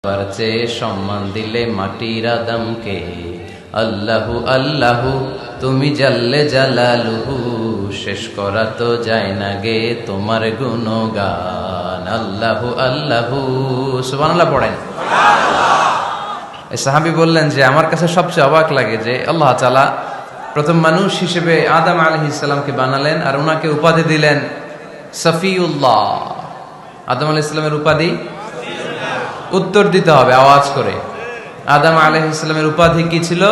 তার চেয়ে সম্মান দিলে মাটির আদমকে। আল্লাহু আল্লাহু তুমি জাল্লে জালালুহু, শেষ করা তো যায় না গে তোমার গুণগান। আল্লাহু আল্লাহু সুবহানাল্লাহ পড়েন। এই সাহাবী বললেন যে আমার কাছে সবচেয়ে অবাক লাগে যে আল্লাহ তাআলা প্রথম মানুষ হিসেবে আদম আলাইহিস সালামকে বানালেন আর ওনাকে উপাধি দিলেন সফিউল্লাহ। আদম আলাইহিস সালামের উপাধি উত্তর দিতে হবে আওয়াজ করে। আদম আলাইহিস সালামের উপাধি কি ছিল?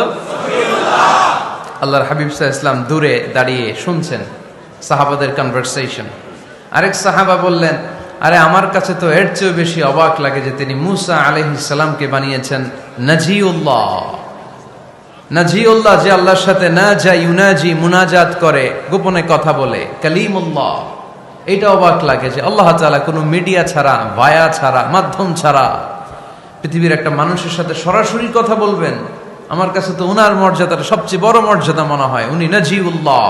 আল্লাহর হাবিব সাল্লাল্লাহু আলাইহি ওয়াসাল্লাম দূরে দাঁড়িয়ে শুনছেন সাহাবাদের কনভারসেশন। আরেক সাহাবা বললেন, আরে আমার কাছে তো এর চেয়ে বেশি অবাক লাগে যে তিনি মুসা আলাইহিস সালামকে বানিয়েছেন নাজিউল্লাহ। নাজিউল্লাহ যে আল্লাহর সাথে নাজা ইউনাজি মুনাজাত করে, গোপনে কথা বলে, কালিমুল্লাহ। এটা অবাক লাগে যে আল্লাহ তাআলা কোনো মিডিয়া ছাড়া, ভায়া ছাড়া, মাধ্যম ছাড়া পৃথিবীর একটা মানুষের সাথে সরাসরি কথা বলবেন। আমার কাছে তো উনার মর্যাদাটা সবচেয়ে বড় মর্যাদা মনে হয়, উনি নাজিউল্লাহ।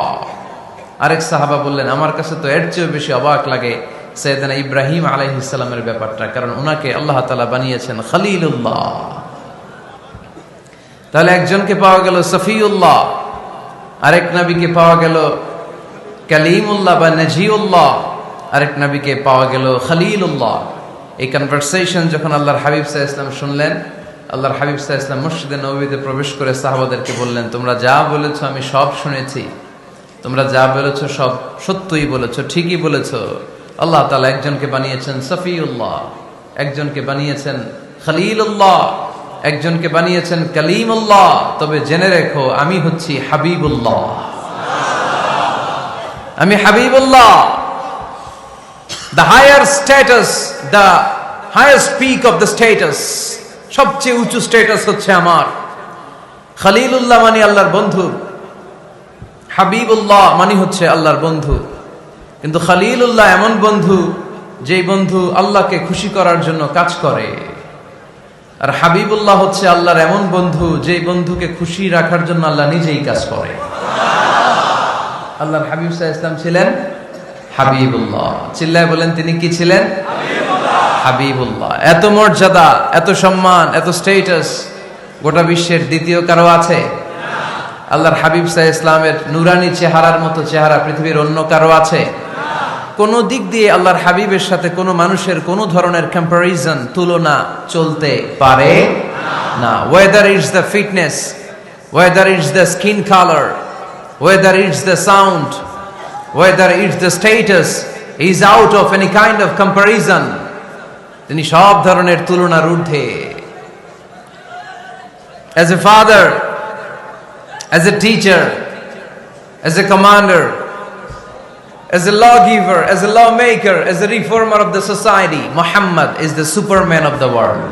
আরেক সাহাবা বললেন, আমার কাছে তো এর চেয়ে বেশি অবাক লাগে সাইয়েদনা ইব্রাহিম আলাইহিস সালামের ব্যাপারটা, কারণ উনাকে আল্লাহ তাআলা বানিয়েছেন খলিলুল্লাহ। তাহলে একজনকে পাওয়া গেল সফিউল্লাহ, আরেক নবীকে পাওয়া গেল কালিমুল্লাহ বা নাজিউল্লাহ, আরেক নবীকে পাওয়া গেল খলিলুল্লাহ। এই কনভারসেশন যখন আল্লাহর হাবিব সাল্লাল্লাহু আলাইহি ওয়াসাল্লাম শুনলেন, আল্লাহর হাবিব সাল্লাল্লাহু আলাইহি ওয়াসাল্লাম মসজিদে নববীতে প্রবেশ করে সাহাবাদেরকে বললেন, তোমরা যা বলেছো আমি সব শুনেছি, তোমরা যা বলেছো সব সত্যই বলেছো, ঠিকই বলেছো। আল্লাহ তাআলা একজনকে বানিয়েছেন সফিউল্লাহ, একজনকে বানিয়েছেন খলিলুল্লাহ, একজনকে বানিয়েছেন কালিমুল্লাহ। তবে জেনে রেখো আমি হচ্ছি হাবিবুল্লাহ, আমি Habibullah. The higher status, the highest peak of the status, সবচেয়ে উঁচু স্ট্যাটাস হচ্ছে আমার। খলিলুল্লাহ মানে আল্লাহর বন্ধু, হাবিবুল্লাহ মানে হচ্ছে আল্লাহর বন্ধু। কিন্তু খলিলুল্লাহ এমন বন্ধু যেই বন্ধু আল্লাহকে খুশি করার জন্য কাজ করে, আর হাবিবুল্লাহ হচ্ছে আল্লাহর এমন বন্ধু যেই বন্ধুকে খুশি রাখার জন্য আল্লাহ নিজেই কাজ করে। আল্লাহর হাবিব সাল্লাল্লাহু আলাইহি ওয়াসাল্লাম ছিলেন হাবিবুল্লাহ। চিল্লায় বলেন, তিনি কি ছিলেন? হাবিবুল্লাহ। এত মর্যাদা, এত সম্মান, এত স্ট্যাটাস গোটা বিশ্বের দ্বিতীয় কারো আছে? আল্লাহর হাবিব সাল্লাল্লাহু আলাইহি ওয়াসাল্লামের নুরানি চেহারার মতো চেহারা পৃথিবীর অন্য কারো আছে? কোন দিক দিয়ে আল্লাহর হাবিবের সাথে কোনো মানুষের কোনো ধরনের কম্পারিজন, তুলনা চলতে পারে না। Whether it's the fitness, whether it's the skin colour, whether it's the sound, whether it's the status, is out of any kind of comparison. তিনি সব ধরনের তুলনার ঊর্ধ্বে। As a father, as a teacher, as a commander, as a lawgiver, as a lawmaker, as a reformer of the society, Muhammad is the superman of the world.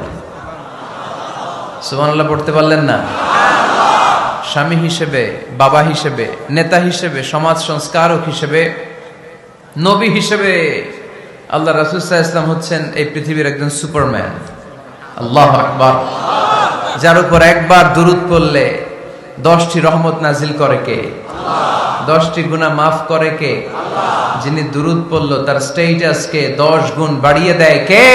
সুবহানাল্লাহ পড়তে পারলেন না? স্বামী হিসেবে, বাবা হিসেবে, নেতা হিসেবে, সমাজ সংস্কারক হিসেবে, নবী হিসেবে আল্লাহ রাসূল সাল্লাল্লাহু আলাইহি ওয়াসাল্লাম হচ্ছেন এই পৃথিবীর একজন সুপারম্যান। আল্লাহু আকবার। যার উপর একবার দুরূদ পড়লে 10টি রহমত নাজিল করে কে? 10টি গুনাহ মাফ করে কে? যিনি দুরূদ পড়ল তার স্ট্যাটাসকে 10 গুণ বাড়িয়ে দেয় কে?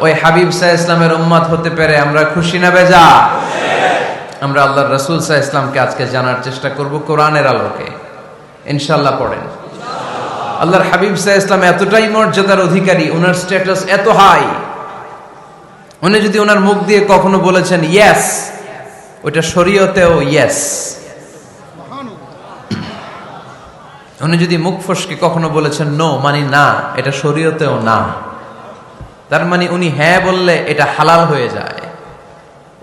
ওই হাবিব সাল্লাল্লাহু আলাইহি ওয়াসাল্লামের উম্মত হতে পেরে আমরা খুশি না বেজা? আমরা আল্লাহর রাসূল সাল্লাল্লাহু আলাইহি ওয়াসাল্লামকে আজকে জানার চেষ্টা করব কোরআনের আলোকে, ইনশাআল্লাহ। পড়েন। আল্লাহর হাবিব সাল্লাল্লাহু আলাইহি ওয়াসাল্লাম এতটাই মর্যাদার অধিকারী, ওনার স্ট্যাটাস এত হাই, উনি যদি ওনার মুখ দিয়ে কখনো বলেছেন ইয়েস, ওটা শরীয়তেও ইয়েস। উনি যদি মুখ ফসকে কখনো বলেছেন নো, মানে না, এটা শরীয়তেও না। তার মানে উনি হ্যাঁ বললে এটা হালাল হয়ে যায়,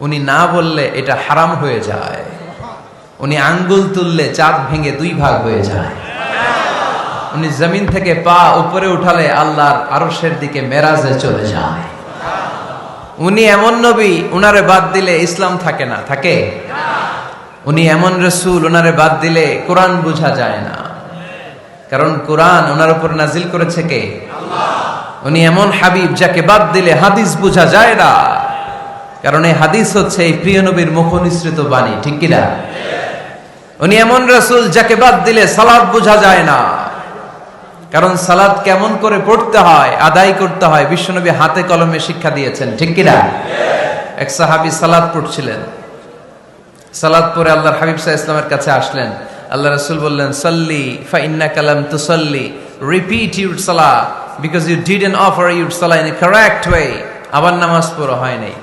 উনি না বললে এটা হারাম হয়ে যায়। উনি আঙ্গুল তুললে চাঁদ ভেঙে 2 ভাগ হয়ে যায়। উনি জমিন থেকে পা উপরে উঠালে আল্লাহর আরশের দিকে মেরাজে চলে যায়। উনি এমন নবী, উনারে বাদ দিলে ইসলাম থাকে না, থাকে? উনি এমন রাসূল, উনারে বাদ দিলে কোরআন বোঝা যায় না, কারণ কোরআন ওনার উপর নাজিল করেছে কে? আল্লাহ। উনি এমন হাবিব যাকে বাদ দিলে হাদিস বোঝা যায় না, কারণ এই হাদিস হচ্ছে এই প্রিয় নবীর মুখনিসৃত বাণী, ঠিক কি না? উনি এমন রাসূল যাকে বাদ দিলে সালাত বোঝা যায় না, কারণ সালাত কেমন করে পড়তে হয়, আদায় করতে হয় বিশ্বনবী হাতে কলমে শিক্ষা দিয়েছেন, ঠিক কিনা? এক সাহাবী সালাত পড়ছিলেন, সালাত পড়ে আল্লাহর হাবিব সাল্লাল্লাহু আলাইহি ওয়াসাল্লামের কাছে আসলেন। আল্লাহ রাসূল বললেন, সাল্লি ফা ইন্নাকা লাম তুসাল্লি, রিপিট ইউর সালাহ because you didn't offer your সালাহ ইন এ কারেক্ট ওয়ে। আবার নামাজ পড়া হয় নাই।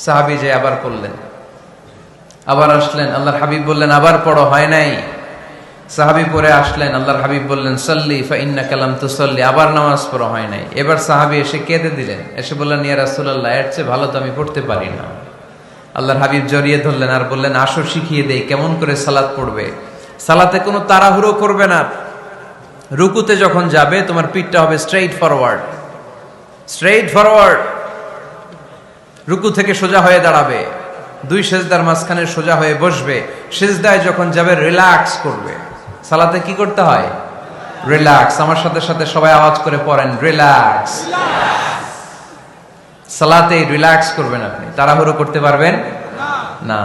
সাহাবী যে আবার পড়লেন, আবার আসলেন, আল্লাহর হাবিব বললেন আবার পড়ো, হয় নাই। সাহাবী পড়ে আসলেন, আল্লাহর হাবিব বললেন সাল্লি ফা ইন্নাকা লাম তুসাল্লি, আবার নামাজ পড়া হয় নাই। এবার সাহাবী এসে কেঁদে দিলেন, এসে বললেন, ইয়া রাসূলুল্লাহ, এর চেয়ে ভালো তো আমি পড়তে পারি না। আল্লাহর হাবিব জড়িয়ে ধরলেন আর বললেন, আসো শিখিয়ে দেই কেমন করে সালাত পড়বে। সালাতে কোনো তাড়াহুড়ো করবে না। রুকুতে যখন যাবে তোমার পিঠটা হবে স্ট্রেইট ফরওয়ার্ড, স্ট্রেইট ফরওয়ার্ড। রুকু থেকে সোজা হয়ে দাঁড়াবে, দুই সেজদার মাঝখানে সোজা হয়ে বসবে। সেজদায় যখন যাবে রিল্যাক্স করবে। সালাতে কি করতে হয়? রিল্যাক্স। আমার সাথে সাথে সবাই আওয়াজ করে পড়েন, রিল্যাক্স। সালাতে রিল্যাক্স করবেন, আপনি তাড়াহুড়ো করতে পারবেন না।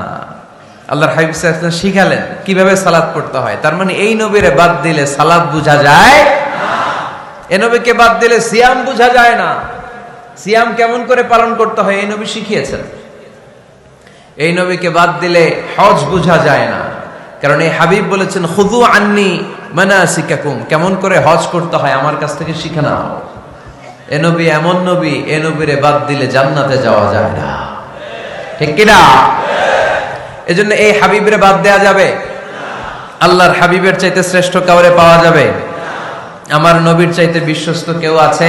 আল্লাহর হাবিব সাল্লাল্লাহু আলাইহি ওয়াসাল্লাম শিখালেন কিভাবে সালাত পড়তে হয়। তার মানে এই নবীরে বাদ দিলে সালাত বুঝা যায় না, এই নবীকে বাদ দিলে সিয়াম বুঝা যায় না। সিয়াম কেমন করে পালন করতে হয় এই নবী শিখিয়েছেন। এই নবীকে বাদ দিলে হজ বুঝা যায় না, কারণ এই হাবিব বলেছেন, খুযু আন্নী মানাসিকাকুম, কেমন করে হজ করতে হয় আমার কাছ থেকে শিখে নাও। এ নবী এমন নবী, এ নবীরে বাদ দিলে জান্নাতে যাওয়া যায় না, ঠিক কিনা? এজন্য এই হাবিবরে বাদ দেয়া যাবে? আল্লাহর হাবিবের চাইতে শ্রেষ্ঠ কাউরে পাওয়া যাবে? আমার নবীর চাইতে বিশ্বস্ত কেউ আছে?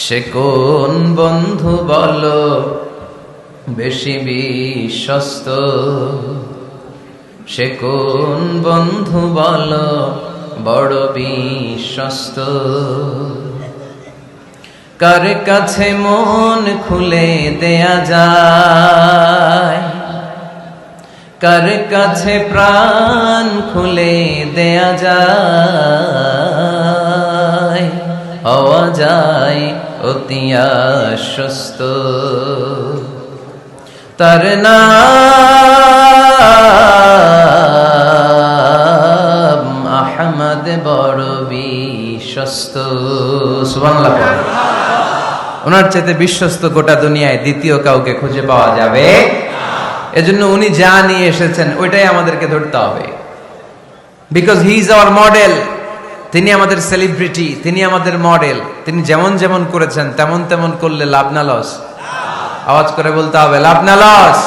সে কোন বন্ধু বলো বেশি বিশ্বস্ত, সে কোন বন্ধু বলো বড় বিশ্বস্ত। কার কাছে মন খুলে দেয়া যায়, কার কাছে প্রাণ খুলে দেয়া যায়, হওয়া যায় অতি আশ্বস্ত। তার নাম আহমদ, বড় বিশ্বস্ত। সুবহানাল্লাহ। ওনার চাইতে বিশ্বস্ত গোটা দুনিয়ায় দ্বিতীয় কাউকে খুঁজে পাওয়া যাবে। এজন্য উনি যা নিয়ে এসেছেন ওইটাই আমাদেরকে ধরতে হবে, because he is our model. তিনি আমাদের সেলিব্রিটি, তিনি আমাদের মডেল। তিনি যেমন যেমন করেছেন তেমন তেমন করলে লাভ না লস? আওয়াজ করে বলতে হবে, লাভ না লস?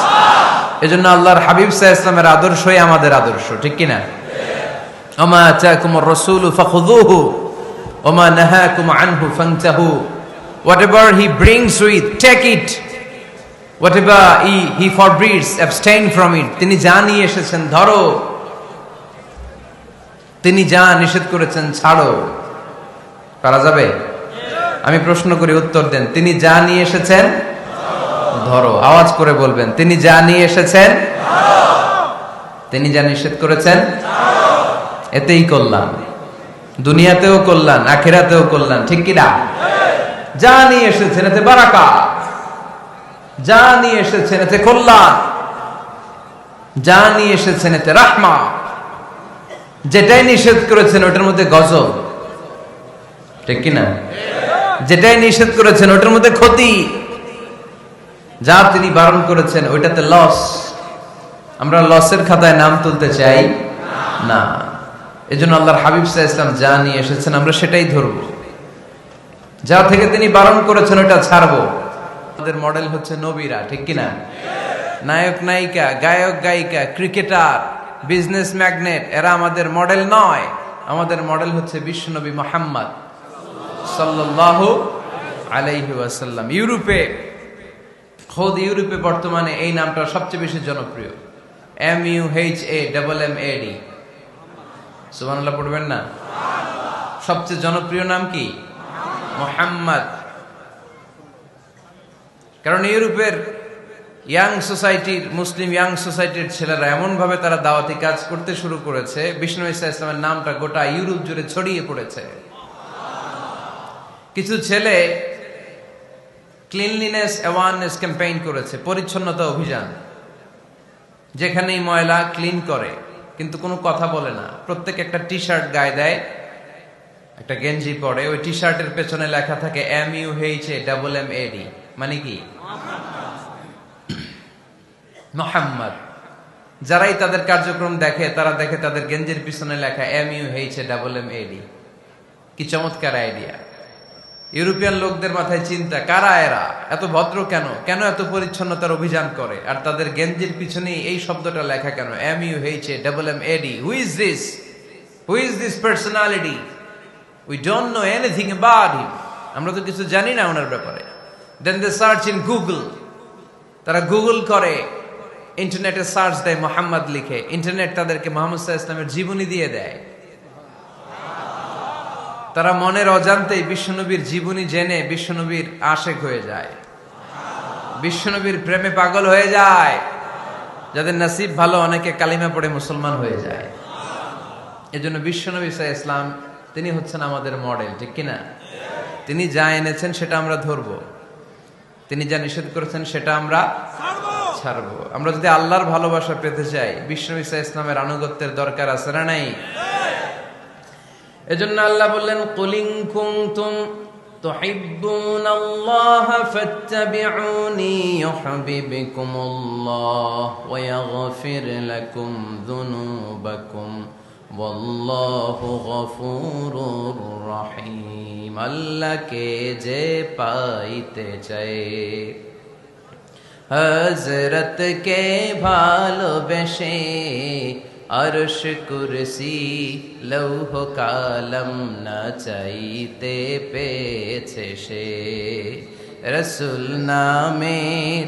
এজন্য আল্লাহর হাবিব সাল্লাল্লাহু আলাইহি ওয়াসাল্লামের আদর্শই আমাদের আদর্শ, ঠিক কিনা? ওমা আতাকুমুর রাসূলু ফাখুযুহু ওমা নাহাকুম আনহু ফান্তাহু। Whatever he brings with, take it. Whatever he forbids, abstain from it. তিনি যা নিয়ে এসেছেন ধরো, তিনি যা নিষেধ করেছেন ছাড়ো। পারা যাবে? আমি প্রশ্ন করি, উত্তর দেন। তিনি যা নিয়ে এসেছেন ধরো। আওয়াজ করে বলবেন, তিনি যা নিয়ে এসেছেন ধরো, তিনি যা নিষেধ করেছেন ছাড়ো। এতেই কল্যাণ, দুনিয়াতেও কল্যাণ, আখিরাতেও কল্যাণ, ঠিক কি না? যা নিয়ে এসেছেন এতে বারাকা, যা নিয়ে এসেছেন এতে কল্যাণ, যা নিয়ে এসেছেন এতে রাহমা। যেটাই নিষেধ করেছেন ওটার মধ্যে গজব, ঠিক কিনা? যেটাই নিষেধ করেছেন ওটার মধ্যে ক্ষতি, যা তিনি বারণ করেছেন ওইটাতে লস। আমরা লসের খাতায় নাম তুলতে চাই না। এজন্য আল্লাহর হাবিব সাল্লাল্লাহু আলাইহি ওয়াসাল্লাম যা নিয়ে এসেছেন আমরা সেটাই ধরবো, যা থেকে তিনি বারণ করেছেন ওটা ছাড়বো। আমাদের মডেল হচ্ছে নবীরা, ঠিক কিনা? নায়ক নায়িকা, গায়ক গায়িকা, ক্রিকেটার, বিজনেস ম্যাগনেট, এরা আমাদের মডেল নয়। আমাদের মডেল হচ্ছে বিশ্বনবী মুহাম্মদ সাল্লাল্লাহু আলাইহি ওয়াসাল্লাম। ইউরোপে, খোদ ইউরোপে বর্তমানে এই নামটা সবচেয়ে বেশি জনপ্রিয়, MUHAMMAD। সুবহানাল্লাহ পড়বেন না? সবচেয়ে জনপ্রিয় নাম কি? মুহাম্মদ। কারণ ইউরোপের ইয়াং সোসাইটির, মুসলিম ইয়াং সোসাইটির ছেলেরা এমন ভাবে তারা দাওয়াতি কাজ করতে শুরু করেছে, বিষ্ণু ঈসা ইসলামের নামটা গোটা ইউরোপ জুড়ে ছড়িয়ে পড়েছে। কিছু ছেলে ক্লিনলিনেস অ্যাওয়ারনেস ক্যাম্পেইন করেছে, পরিচ্ছন্নতা অভিযান। যেখানেই ময়লা ক্লিন করে, কিন্তু কোনো কথা বলে না। প্রত্যেক একটা টি শার্ট গায়ে দেয়, একটা গেঞ্জি পরে, ওই টি শার্টের পেছনে লেখা থাকে MUHAMMAD, মানে কি মোহাম্মদ। যারাই তাদের কার্যক্রম দেখে তারা দেখে তাদের গেঞ্জির পিছনে লেখা MUHAMMAD। কি চমৎকার আইডিয়া! ইউরোপিয়ান লোকদের মাথায় চিন্তা, কারা এরা, এত ভদ্র কেন, কেন এত পরিচ্ছন্নতার অভিযান করে, আর তাদের গেঞ্জির পিছনে এই শব্দটা লেখা কেন, MUHAMMAD। Who is this personality? We don't know anything about him. আমরা তো কিছু জানি না ওনার ব্যাপারে। দেন দে সার্চ ইন গুগল। তারা গুগল করে, ইন্টারনেটে সার্চ দেয়, মোহাম্মদ লিখে, ইন্টারনেট তাদেরকে মুহাম্মদ সাল্লাল্লাহু আলাইহি ওয়াসাল্লামের জীবনী দিয়ে দেয়। তারা মনের অজান্তেই বিশ্বনবীর জীবনী জেনে বিশ্বনবীর আশেক হয়ে যায়, বিশ্বনবীর প্রেমে পাগল হয়ে যায়। যাদের নসিব ভালো, অনেকে কালিমা পড়ে মুসলমান হয়ে যায়। এজন্য বিশ্বনবী সাল্লাল্লাহু আলাইহি ওয়াসাল্লাম তিনি হচ্ছেন আমাদের মডেল, ঠিক কিনা? তিনি যা এনেছেন সেটা আমরা ধরবো, তিনি যা নিষেধ করেছেন সেটা আমরা ছাড়বো। আমরা যদি আল্লাহর ভালোবাসা পেতে চাই, বিশ্বনবী সাল্লাল্লাহু আলাইহি ওয়াসাল্লামের আনুগত্যের দরকার আছে না নাই? এজন্য আল্লাহ বললেন, কুল ইন কুনতুম তুহিব্বুনাল্লাহা ফাত্তাবিউনি ইউহিব্বুকুমুল্লাহ ওয়া ইয়াগফির লাকুম যুনুবাকুম ওয়াল্লাহু গফুরুর রহিম। আল্লাহকে যে পাইতে চায়, হযরতকে ভালোবেসে আরশ কুরসি লৌহ কালম না চাইতে পেয়েছে সে। রসুল নামের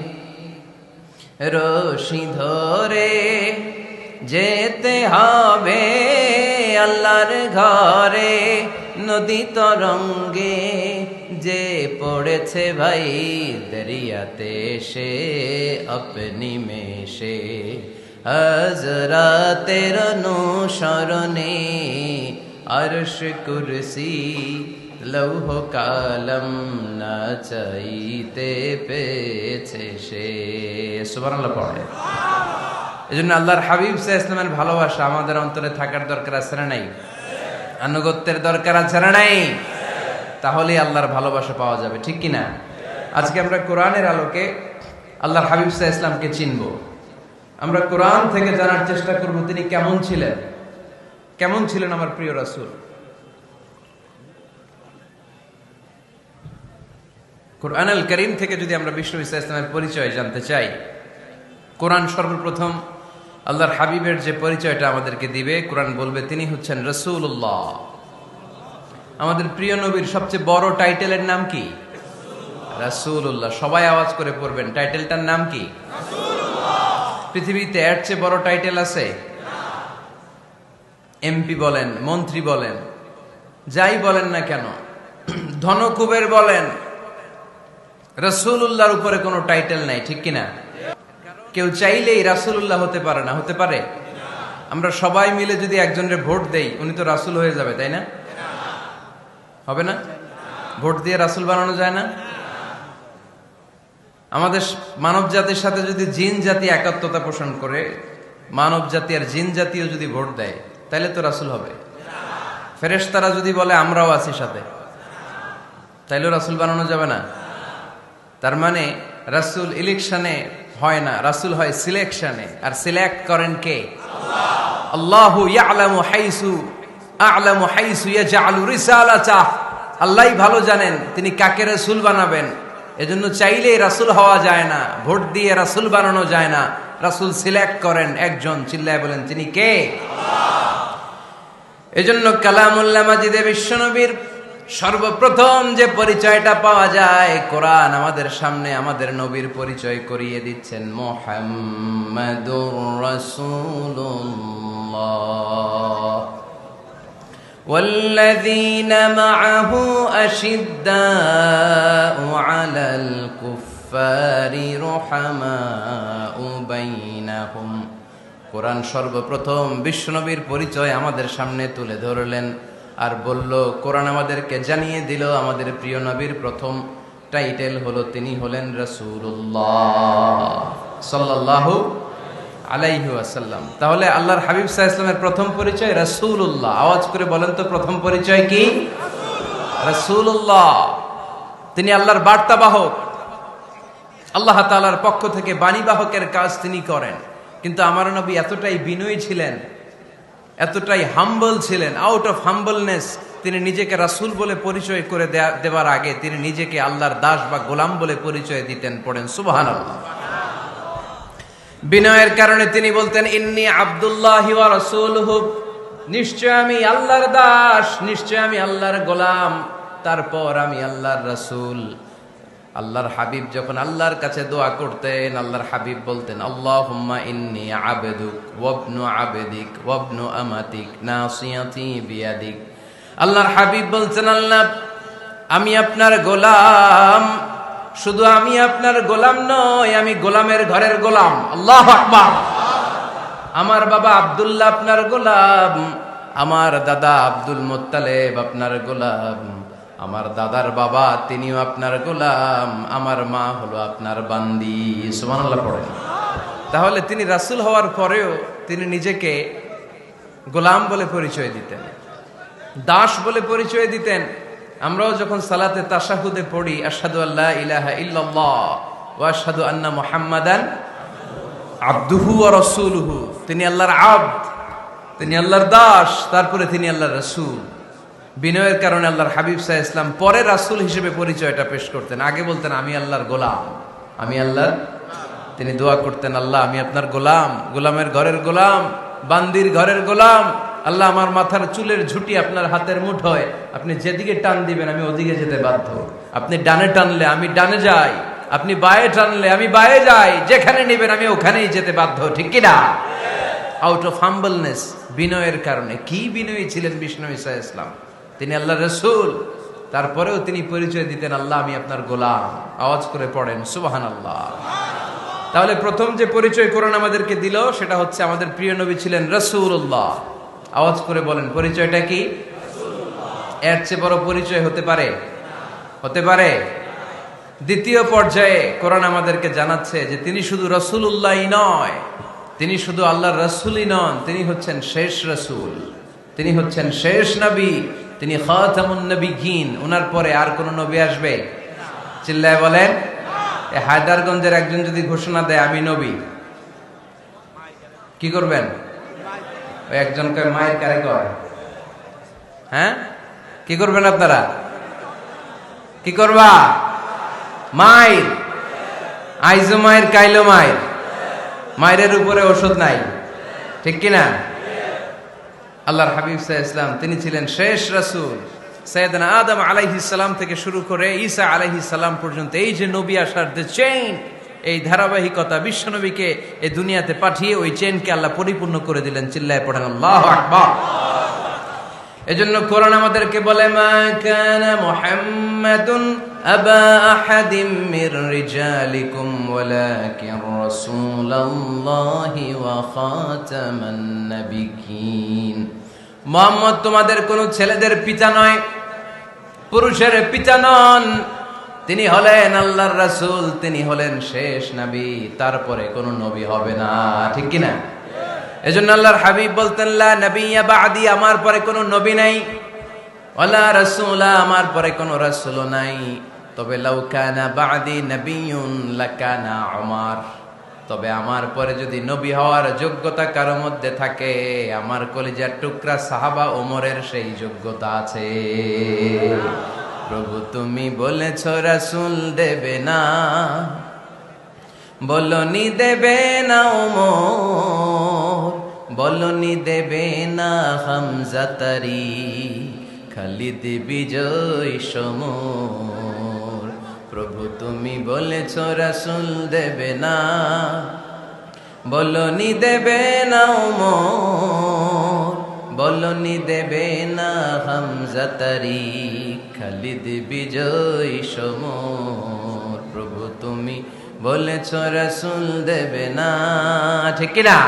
রশি ধরে যেতে হবে আল্লাহর ঘরে। নদী তরঙ্গে যে পড়েছে ভাই দরিয়াতে, সে আপনি মেশে হযরতের অনুসরণে আরশ কুরসি লৌহ কালম না চাইতে পেয়েছে সে। সুবহানাল্লাহ পড়ে। এজন্য আল্লাহর হাবিব সাল্লাল্লাহু আলাইহি ওয়াসাল্লামের ভালোবাসা আমাদের অন্তরে থাকার দরকার আছে না নাই? আনুগত্যের দরকার আছে না নাই? তাহলেই আল্লাহর ভালোবাসা পাওয়া যাবে, ঠিক কিনা? আজকে আমরা কোরআনের আলোকে আল্লাহর হাবিব সাল্লাল্লাহু আলাইহি ওয়াসাল্লামকে চিনব। আমরা কোরআন থেকে জানার চেষ্টা করব তিনি কেমন ছিলেন, কেমন ছিলেন আমার প্রিয় রাসূল। কোরআনুল কারীম থেকে যদি আমরা বিশ্বনবী সাল্লাল্লাহু আলাইহি ওয়াসাল্লামের পরিচয় জানতে চাই, কোরআন সর্বপ্রথম আল্লাহর হাবিবের যে পরিচয়টা আমাদেরকে দিবে, কোরআন বলবে তিনি হচ্ছেন রাসূলুল্লাহ। আমাদের প্রিয় নবীর সবচেয়ে বড় টাইটেলের নাম কি? রাসূলুল্লাহ। সবাই আওয়াজ করে পড়বেন, টাইটেলটার নাম কি? পৃথিবীতে এর চেয়ে বড় টাইটেল আছে? এমপি বলেন, মন্ত্রী বলেন, যাই বলেন না কেন, ধনকুবের বলেন, রাসূলুল্লাহর উপরে কোনো টাইটেল নাই, ঠিক কিনা? কেউ চাইলেই রাসূলুল্লাহ হতে পারে না, হতে পারে? আমরা সবাই মিলে যদি একজনের ভোট দেই, উনি তো রাসূল হয়ে যাবে, তাই না? হবে না? ভোট দিয়ে রাসূল বানানো যায় না? আমাদের মানব জাতির সাথে যদি জিন জাতি একাত্মতা পোষণ করে, মানব জাতি আর জিন জাতিও যদি ভোট দেয়, তাহলে তো রাসূল হবে। ফেরেশতারা যদি বলে আমরাও আছি সাথে, তাইলেও রাসূল বানানো যাবে না। তার মানে রাসূল ইলেকশনে হয় না, রাসূল হয় সিলেকশনে। আর সিলেক্ট করেন কে? আল্লাহ। আল্লাহু ইয়ালামু হাইসু ইয়াজআলু রিসালাতাহ। আল্লাহই ভালো জানেন তিনি কাকে রাসূল বানাবেন। এজন্য চাইলেই রাসূল হওয়া যায় না, ভোট দিয়ে রাসূল বানানো যায় না। রাসূল সিলেক্ট করেন একজন, চিল্লায় বলেন তিনি কে? আল্লাহ। এজন্য কালামুল্লাহ মাজিদে বিশ্বনবীর সর্বপ্রথম যে পরিচয়টা পাওয়া যায়, কোরআন আমাদের সামনে আমাদের নবীর পরিচয় করিয়ে দিচ্ছেন, মুহাম্মাদুর রাসূলুল্লাহ ওয়াল্লাযীনা মাআহু আশিদ্দাউ আলাল কুফফারি রুহামাউ বাইনাহুম। কোরআন সর্বপ্রথম বিশ্বনবীর পরিচয় আমাদের সামনে তুলে ধরলেন আর বলল, কোরআন আমাদেরকে জানিয়ে দিল আমাদের প্রিয় নবীর প্রথম টাইটেল হলো তিনি হলেন রাসূলুল্লাহ সাল্লাল্লাহু আলাইহি ওয়াসাল্লাম। তাহলে আল্লাহর হাবিব সাল্লাল্লাহু আলাইহি ওয়াসাল্লামের প্রথম পরিচয় রাসূলুল্লাহ। আওয়াজ করে বলেন তো প্রথম পরিচয় কি? রাসূলুল্লাহ। তিনি আল্লাহর বার্তাবাহক, আল্লাহ তাআলার পক্ষ থেকে বাণীবাহকের কাজ তিনি করেন। কিন্তু আমার নবী এতটাই বিনয়ী ছিলেন, এতটাই হাম্বল ছিলেন, আউট অফ হাম্বলনেস তিনি নিজেকে রাসূল বলে পরিচয় করে দেওয়ার আগে তিনি নিজেকে আল্লাহর দাস বা গোলাম বলে পরিচয় দিতেন। পড়েন সুবহানাল্লাহ। বিনয়ের কারণে তিনি বলতেন ইন্নী আব্দুল্লাহি ওয়া রাসূলুহু, নিশ্চয় আমি আল্লাহর দাস, নিশ্চয় আমি আল্লাহর গোলাম, তারপর আমি আল্লাহর রাসূল। আল্লাহর হাবিব যখন আল্লাহর কাছে দোয়া করতেন, আল্লাহর হাবিব বলতেন আল্লাহুম্মা ইন্নী আবদুক ওয়া ইবনু আবদিক ওয়া ইবনু আমাতিক নাসিয়াতি বিয়াদিক। আল্লাহর হাবিব বলছেন আল্লাহ আমি আপনার গোলাম, শুধু আমি আপনার গোলাম নয়, আমি গোলামের ঘরের গোলাম। আল্লাহু আকবার। আমার বাবা আব্দুল্লাহ আপনার গোলাম, আমার দাদা আব্দুল মুত্তালিব আপনার গোলাম, আমার দাদার বাবা তিনিও আপনার গোলাম, আমার মা হলো আপনার বান্দি। সুবহানাল্লাহ পড়েন। তাহলে তিনি রাসূল হওয়ার পরেও তিনি নিজেকে গোলাম বলে পরিচয় দিতেন, দাস বলে পরিচয় দিতেন। আমরাও যখন সালাতে তাশাহুদে পড়ি আশহাদু আল্লা ইলাহা ইল্লাল্লাহ ওয়া আশহাদু আন্না মুহাম্মাদান আবদুহু ওয়া রাসূলুহু, তিনি আল্লাহর আবদ, তিনি আল্লাহর দাস, তারপরে তিনি আল্লাহর রাসূল। বিনয়ের কারণে আল্লাহর হাবিব সাল্লাল্লাহু আলাইহি ওয়াসাল্লাম পরে রাসূল হিসেবে পরিচয়টা পেশ করতেন। আগে বলতেন আমি আল্লাহর গোলাম, আমি আল্লাহর। তিনি দোয়া করতেন আল্লাহ আমি আপনার গোলাম, গোলামের ঘরের গোলাম, বান্দির ঘরের গোলাম। আল্লাহ আমার মাথার চুলের ঝুঁটি আপনার হাতের মুঠোয়, আপনি যেদিকে টান দিবেন আমি ওদিকে যেতে বাধ্য। আপনি ডানে টানলে আমি ডানে যাই, আপনি বায়ে টানলে আমি বায়ে যাই, যেখানে নেবেন আমি ওখানেই যেতে বাধ্য। ঠিক কি না? আউট অফ হাম্বলনেস, বিনয়ের কারণে। কি বিনয়ী ছিলেন বিষ্ণু ঈসা আলাইহিস সালাম। তিনি আল্লাহর রাসূল, তারপরেও তিনি পরিচয় দিতেন আল্লাহ আমি আপনার গোলাম। আওয়াজ করে পড়েন সুবহানাল্লাহ। তাহলে প্রথম যে পরিচয় কোরআন আমাদেরকে দিল সেটা হচ্ছে আমাদের প্রিয় নবী ছিলেন রাসূলুল্লাহ। আওয়াজ করে বলেন পরিচয়টা কি? এর চেয়ে বড় পরিচয় হতে পারে? হতে পারে? দ্বিতীয় পর্যায়ে কোরআন আমাদেরকে জানাচ্ছে যে তিনি শুধু রাসূলুল্লাহই নয়, তিনি শুধু আল্লাহর রাসূলই নন, তিনি হচ্ছেন শেষ রাসূল, তিনি হচ্ছেন শেষ নবী, তিনি খাতামুন নবিয়্যিন। ওনার পরে আর কোন নবী আসবে? চিল্লায় বলেন। এই হায়দারগঞ্জের একজন যদি ঘোষণা দেয় আমি নবী, কি করবেন? ওই একজন কয় মায়ের কারে কয়, হ্যাঁ কি করবেন আপনারা? কি করবা? মায়ের। আইজো মায়ের কাইলো মায়ের, মায়ের উপরে ওষুধ নাই। ঠিক কিনা? আল্লাহর হাবিব সাল্লাল্লাহু আলাইহি ওয়াসাল্লাম তিনি ছিলেন শেষ রাসূল। সাইয়েদনা আদম আলাইহিস সালাম থেকে শুরু করে ঈসা আলাইহিস সালাম পর্যন্ত এই যে নবী আসার যে চেইন, এই ধারাবাহিকতা, বিশ্ব নবীকে এই দুনিয়াতে পাঠিয়ে ওই চেইনকে আল্লাহ পরিপূর্ণ করে দিলেন। চিল্লায় পড়েন আল্লাহু আকবার। এজন্য কোরআন আমাদেরকে বলে মা কানা মুহাম্মাদুন আবা আহাদিম মির রিজালিকুম ওয়ালাকিন রাসূলুল্লাহি ওয়া খাতামান নাবিয়্যিন। মুহাম্মদ তোমাদের কোন ছেলেদের পিতা নয়, পুরুষের পিতা নন, তিনি হলেন আল্লাহর রাসূল, তিনি হলেন শেষ নবী, তারপরে কোন নবী হবে না। ঠিক কি না? এজন্য আল্লাহর হাবিব বলতেন লা নবিয়্যা বা'দি, আমার পরে কোনো নবী নাই, ওয়ালা রাসূলা, আমার পরে কোনো রাসূলও নাই। তবে লাউ কানা বা'দি নবিয়্যুন লাকানা উমর, তবে আমার পরে যদি নবী হওয়ার যোগ্যতা কারো মধ্যে থাকে, আমার কলিজার টুকরা সাহাবা ওমরের সেই যোগ্যতা আছে। প্রভু তুমি বলেছ রাসূল দেবে না, বলনি দেবে না ওমর, বলনি দেবে না হামজা তারি, খালিদ বিজয় সমর। প্রভু তুমি বলেছ রাসূল দেবে না, বলনি দেবে না ওমর, বলনি দেবে না হামজা তারি, খালিদ বিজয় সমর। প্রভু তুমি বলেছ রাসূল দেবে না। ঠিক কি না?